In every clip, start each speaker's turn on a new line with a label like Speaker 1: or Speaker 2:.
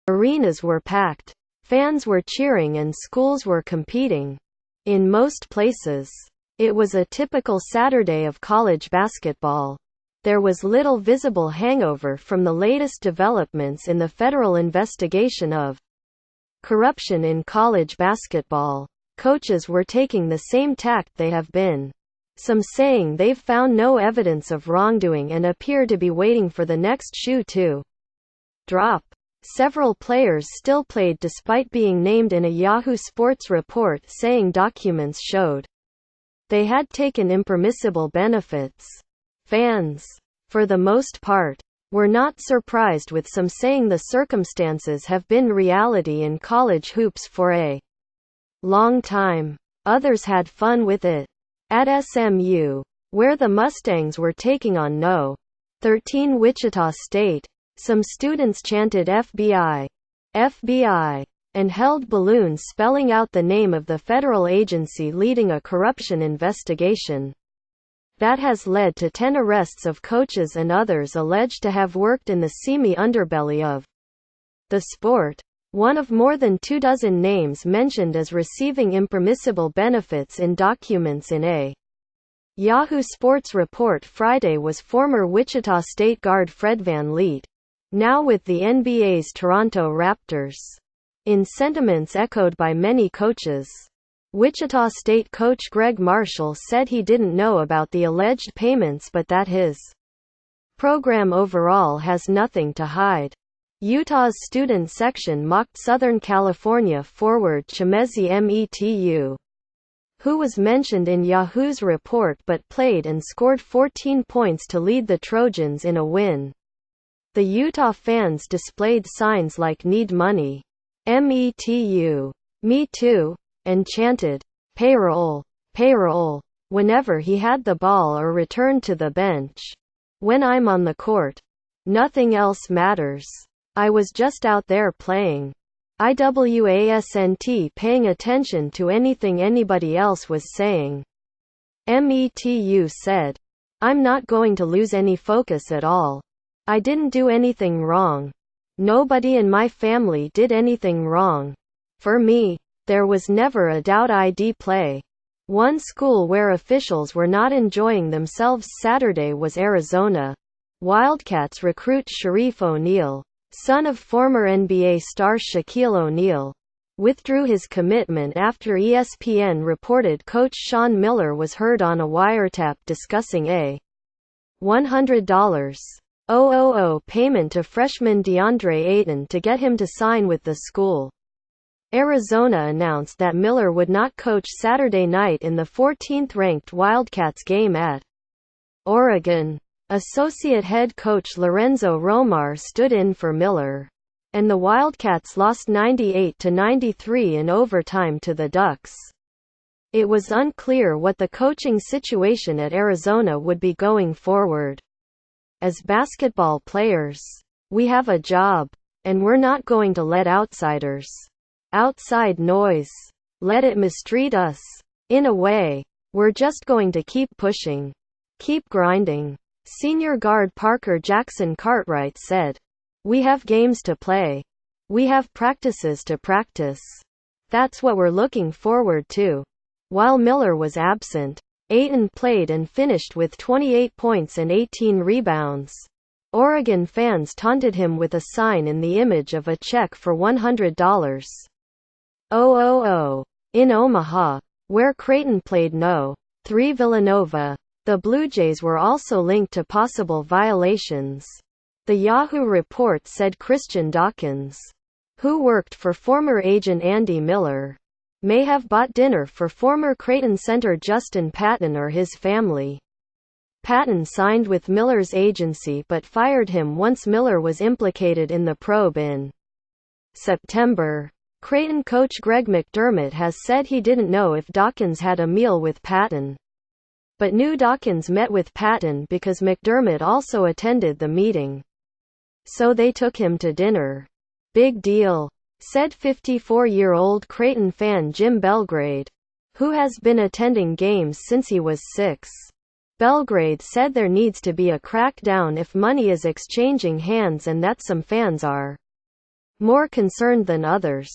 Speaker 1: Arenas were packed. Fans were cheering and schools were competing. In most places, it was a typical Saturday of college basketball. There was little visible hangover from the latest developments in the federal investigation of corruption in college basketball. Coaches were taking the same tact they have been. Some saying they've found no evidence of wrongdoing and appear to be waiting for the next shoe to drop. Several players still played despite being named in a Yahoo Sports report saying documents showed they had taken impermissible benefits. Fans, for the most part, were not surprised, with some saying the circumstances have been reality in college hoops for a long time. Others had fun with it. At SMU, where the Mustangs were taking on No. 13 Wichita State, some students chanted FBI, FBI, and held balloons spelling out the name of the federal agency leading a corruption investigation. That has led to 10 arrests of coaches and others alleged to have worked in the seamy underbelly of the sport. One of more than 24 names mentioned as receiving impermissible benefits in documents in a Yahoo Sports report Friday was former Wichita State guard Fred VanVleet, now with the NBA's Toronto Raptors. In sentiments echoed by many coaches, Wichita State coach Greg Marshall said he didn't know about the alleged payments but that his program overall has nothing to hide. Utah's student section mocked Southern California forward Chimezie Metu, who was mentioned in Yahoo's report but played and scored 14 points to lead the Trojans in a win. The Utah fans displayed signs like "Need money," "Metu," "Me too," and chanted, "Payroll, payroll," whenever he had the ball or returned to the bench. "When I'm on the court, nothing else matters. I was just out there playing. I wasn't paying attention to anything anybody else was saying." Metu said, "I'm not going to lose any focus at all. I didn't do anything wrong. Nobody in my family did anything wrong. For me, there was never a doubt I'd play." One school where officials were not enjoying themselves Saturday was Arizona. Wildcats recruit Sharif O'Neal, son of former NBA star Shaquille O'Neal, withdrew his commitment after ESPN reported coach Sean Miller was heard on a wiretap discussing a $100,000 payment to freshman DeAndre Ayton to get him to sign with the school. Arizona announced that Miller would not coach Saturday night in the 14th-ranked Wildcats game at Oregon. Associate head coach Lorenzo Romar stood in for Miller, and the Wildcats lost 98-93 in overtime to the Ducks. It was unclear what the coaching situation at Arizona would be going forward. As basketball players, we have a job, and we're not going to let outside noise, let it mistreat us. In a way, we're just going to keep pushing, keep grinding." Senior guard Parker Jackson Cartwright said, "We have games to play. We have practices to practice. That's what we're looking forward to." While Miller was absent, Ayton played and finished with 28 points and 18 rebounds. Oregon fans taunted him with a sign in the image of a check for $100,000. In Omaha, where Creighton played No. 3 Villanova, the Blue Jays were also linked to possible violations. The Yahoo report said Christian Dawkins, who worked for former agent Andy Miller, may have bought dinner for former Creighton center Justin Patton or his family. Patton signed with Miller's agency but fired him once Miller was implicated in the probe in September. Creighton coach Greg McDermott has said he didn't know if Dawkins had a meal with Patton, but knew Dawkins met with Patton because McDermott also attended the meeting. So they took him to dinner. "Big deal," said 54-year-old Creighton fan Jim Belgrade, who has been attending games since he was 6. Belgrade said there needs to be a crackdown if money is exchanging hands and that some fans are more concerned than others.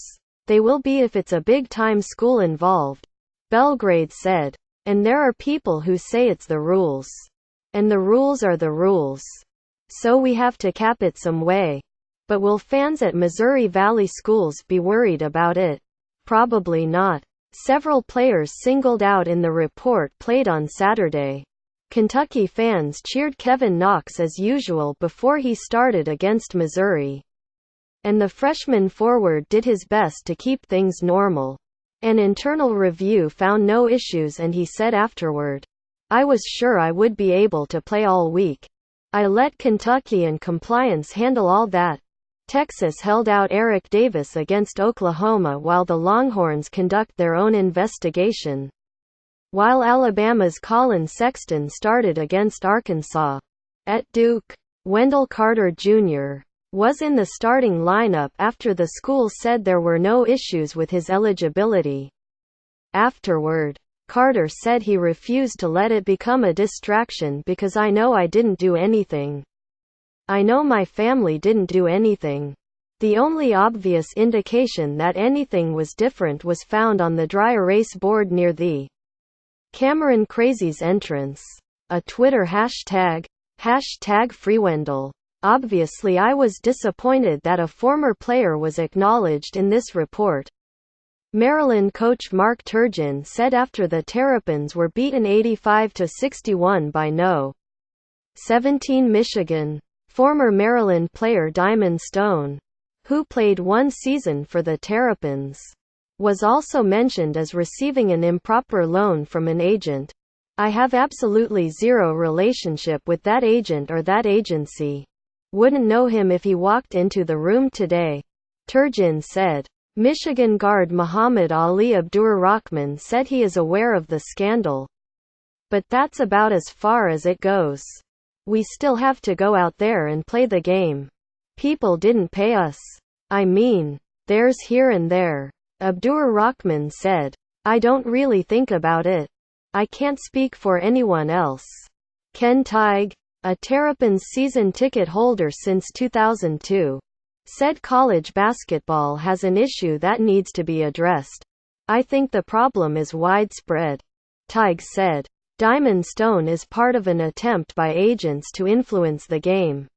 Speaker 1: They will be if it's a big-time school involved, Belgrade said. And there are people who say it's the rules. And the rules are the rules. So we have to cap it some way. But will fans at Missouri Valley schools be worried about it? Probably not. Several players singled out in the report played on Saturday. Kentucky fans cheered Kevin Knox as usual before he started against Missouri. And the freshman forward did his best to keep things normal. An internal review found no issues and he said afterward, "I was sure I would be able to play all week. I let Kentucky and compliance handle all that." Texas held out Eric Davis against Oklahoma while the Longhorns conduct their own investigation. While Alabama's Colin Sexton started against Arkansas. At Duke, Wendell Carter Jr. was in the starting lineup after the school said there were no issues with his eligibility. Afterward, Carter said he refused to let it become a distraction because I know I didn't do anything. I know my family didn't do anything. The only obvious indication that anything was different was found on the dry erase board near the Cameron Crazy's entrance. A Twitter hashtag #FreeWendell. Obviously I was disappointed that a former player was acknowledged in this report. Maryland coach Mark Turgeon said after the Terrapins were beaten 85-61 by No. 17 Michigan. Former Maryland player Diamond Stone, who played one season for the Terrapins, was also mentioned as receiving an improper loan from an agent. "I have absolutely zero relationship with that agent or that agency. Wouldn't know him if he walked into the room today," Turgeon said. Michigan guard Muhammad Ali Abdur-Rahman said he is aware of the scandal. "But that's about as far as it goes. We still have to go out there and play the game. People didn't pay us. I mean, there's here and there," Abdur-Rahman said. "I don't really think about it. I can't speak for anyone else." Ken Tighe, a Terrapins season ticket holder since 2002, said college basketball has an issue that needs to be addressed. "I think the problem is widespread," Tighe said. Diamond Stone is part of an attempt by agents to influence the game.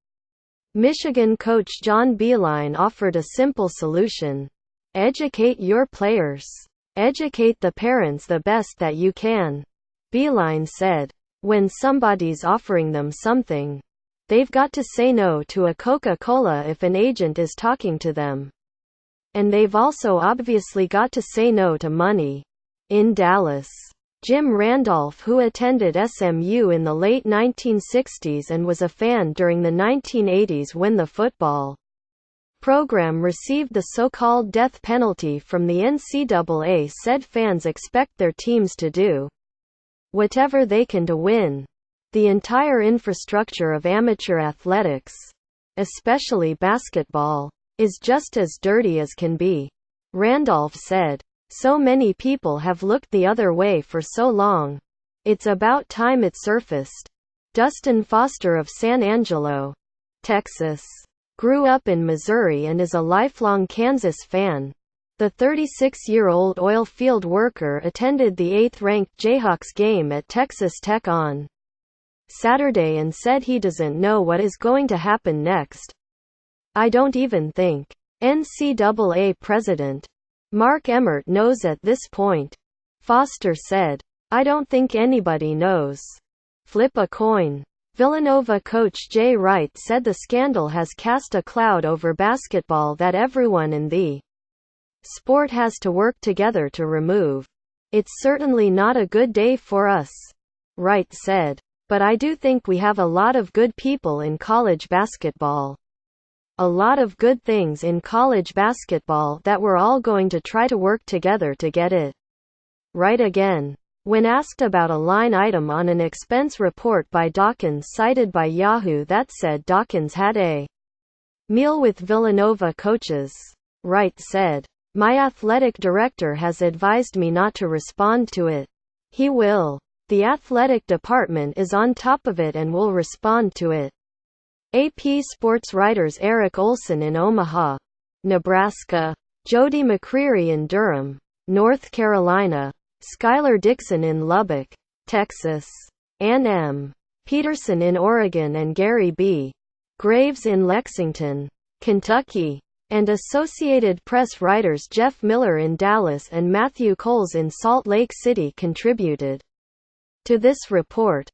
Speaker 1: Michigan coach John Beilein offered a simple solution. "Educate your players. Educate the parents the best that you can." Beilein said, "When somebody's offering them something, they've got to say no to a Coca-Cola if an agent is talking to them. And they've also obviously got to say no to money." In Dallas, Jim Randolph, who attended SMU in the late 1960s and was a fan during the 1980s when the football program received the so-called death penalty from the NCAA, said fans expect their teams to do whatever they can to win. "The entire infrastructure of amateur athletics, especially basketball, is just as dirty as can be," Randolph said. "So many people have looked the other way for so long. It's about time it surfaced." Dustin Foster of San Angelo, Texas, grew up in Missouri and is a lifelong Kansas fan. The 36-year-old oil field worker attended the 8th-ranked Jayhawks game at Texas Tech on Saturday and said he doesn't know what is going to happen next. "I don't even think NCAA President Mark Emmert knows at this point," Foster said. "I don't think anybody knows. Flip a coin." Villanova coach Jay Wright said the scandal has cast a cloud over basketball that everyone in the sport has to work together to remove. "It's certainly not a good day for us," Wright said. "But I do think we have a lot of good people in college basketball. A lot of good things in college basketball that we're all going to try to work together to get it right again." When asked about a line item on an expense report by Dawkins cited by Yahoo that said Dawkins had a meal with Villanova coaches, Wright said, "My athletic director has advised me not to respond to it. He will." The athletic department is on top of it and will respond to it. AP Sports writers Eric Olson in Omaha, Nebraska, Jody McCreary in Durham, North Carolina, Skylar Dixon in Lubbock, Texas, Ann M. Peterson in Oregon and Gary B. Graves in Lexington, Kentucky, and Associated Press writers Jeff Miller in Dallas and Matthew Coles in Salt Lake City contributed to this report.